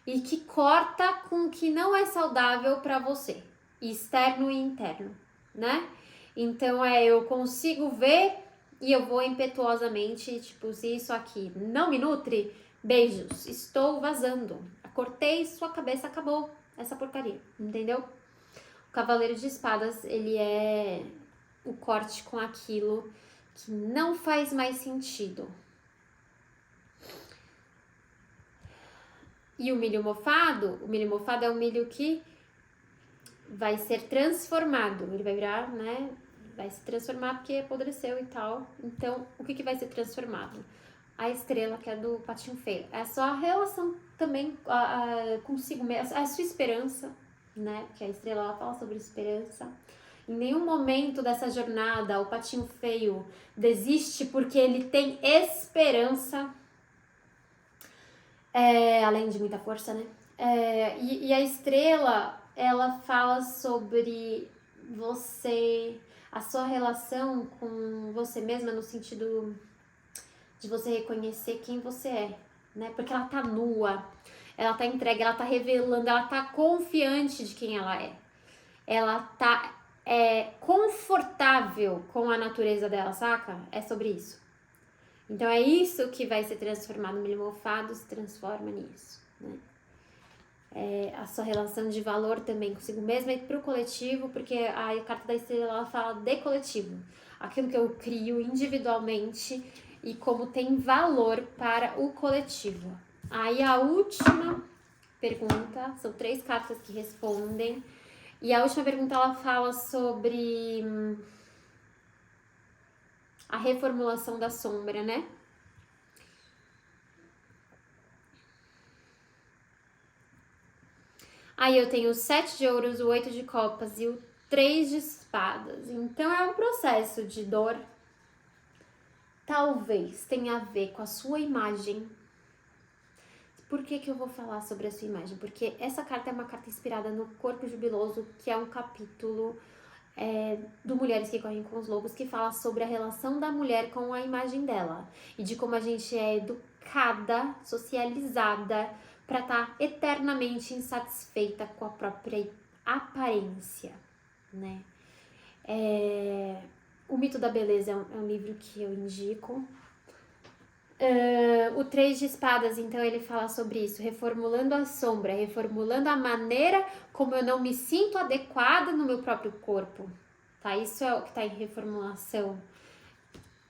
e que corta com o que não é saudável para você, externo e interno, né? Então eu consigo ver e eu vou impetuosamente, tipo, se isso aqui não me nutre, beijos, estou vazando. Cortei sua cabeça, acabou essa porcaria, entendeu? O cavaleiro de espadas, ele é o corte com aquilo que não faz mais sentido. E o milho mofado é um milho que vai ser transformado, ele vai virar, né? Vai se transformar porque apodreceu e tal. Então, o que vai ser transformado? A estrela, que é do patinho feio. É só a relação também consigo mesmo, a sua esperança, né? Porque a estrela, ela fala sobre esperança. Em nenhum momento dessa jornada, o patinho feio desiste porque ele tem esperança. Além de muita força, né? E a estrela, ela fala sobre você, a sua relação com você mesma no sentido de você reconhecer quem você é, né? Porque ela tá nua, ela tá entregue, ela tá revelando, ela tá confiante de quem ela é. Ela tá confortável com a natureza dela, saca? É sobre isso. Então é isso que vai ser transformado. O milho mofado se transforma nisso, né? A sua relação de valor também consigo mesma e pro coletivo, porque a carta da estrela, ela fala de coletivo. Aquilo que eu crio individualmente e como tem valor para o coletivo. Aí a última pergunta, são 3 cartas que respondem. E a última pergunta, ela fala sobre a reformulação da sombra, né? Aí eu tenho o 7 de ouros, o 8 de copas e o 3 de espadas. Então é um processo de dor. Talvez tenha a ver com a sua imagem. Por que eu vou falar sobre a sua imagem? Porque essa carta é uma carta inspirada no Corpo Jubiloso, que é um capítulo do Mulheres que Correm com os Lobos, que fala sobre a relação da mulher com a imagem dela. E de como a gente é educada, socializada, para estar eternamente insatisfeita com a própria aparência, né? O Mito da Beleza é um livro que eu indico. O 3 de espadas, então, ele fala sobre isso, reformulando a sombra, reformulando a maneira como eu não me sinto adequada no meu próprio corpo, tá? Isso é o que tá em reformulação.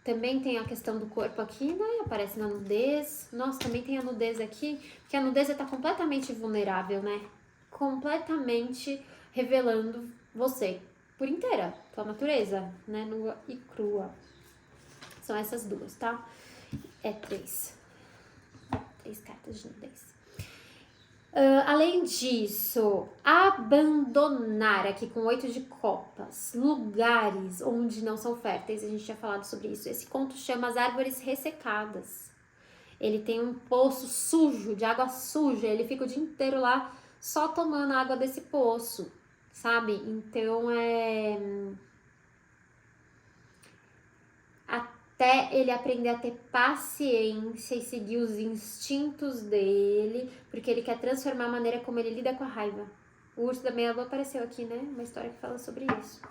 Também tem a questão do corpo aqui, né? Aparece na nudez. Nossa, também tem a nudez aqui, porque a nudez tá completamente vulnerável, né? Completamente revelando você por inteira, tua natureza, né? Nua e crua. São essas duas, tá? É 3 cartas de nudez. Além disso, abandonar aqui com 8 de copas, lugares onde não são férteis, a gente tinha falado sobre isso. Esse conto chama As Árvores Ressecadas. Ele tem um poço sujo, de água suja, ele fica o dia inteiro lá só tomando água desse poço, sabe? Então até ele aprender a ter paciência e seguir os instintos dele, porque ele quer transformar a maneira como ele lida com a raiva. O Urso da Meia-Lua apareceu aqui, né? Uma história que fala sobre isso.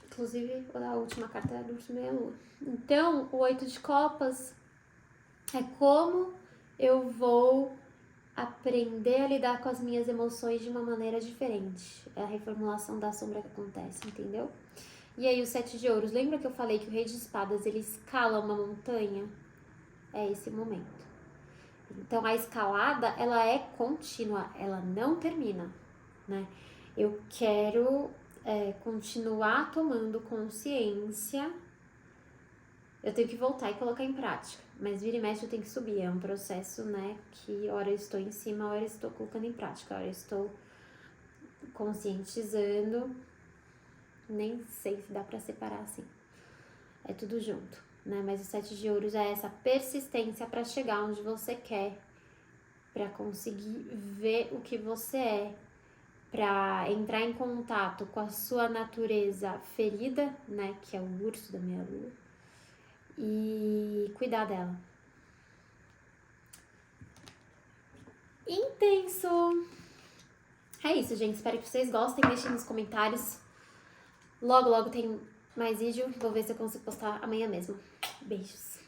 Inclusive, a última carta é do Urso da Meia-Lua. Então, o 8 de copas é como eu vou aprender a lidar com as minhas emoções de uma maneira diferente. É a reformulação da sombra que acontece, entendeu? E aí o 7 de ouros, lembra que eu falei que o Rei de Espadas, ele escala uma montanha? É esse momento. Então a escalada, ela é contínua, ela não termina, né? Eu quero continuar tomando consciência, eu tenho que voltar e colocar em prática, mas vira e mexe eu tenho que subir, é um processo, né, que hora eu estou em cima, hora eu estou colocando em prática, hora eu estou conscientizando, nem sei se dá pra separar assim, é tudo junto, né, mas o 7 de ouros é essa persistência pra chegar onde você quer, pra conseguir ver o que você é, pra entrar em contato com a sua natureza ferida, né, que é o urso da meia-lua, e cuidar dela. Intenso! É isso, gente. Espero que vocês gostem. Deixem nos comentários. Logo, logo tem mais vídeo. Vou ver se eu consigo postar amanhã mesmo. Beijos!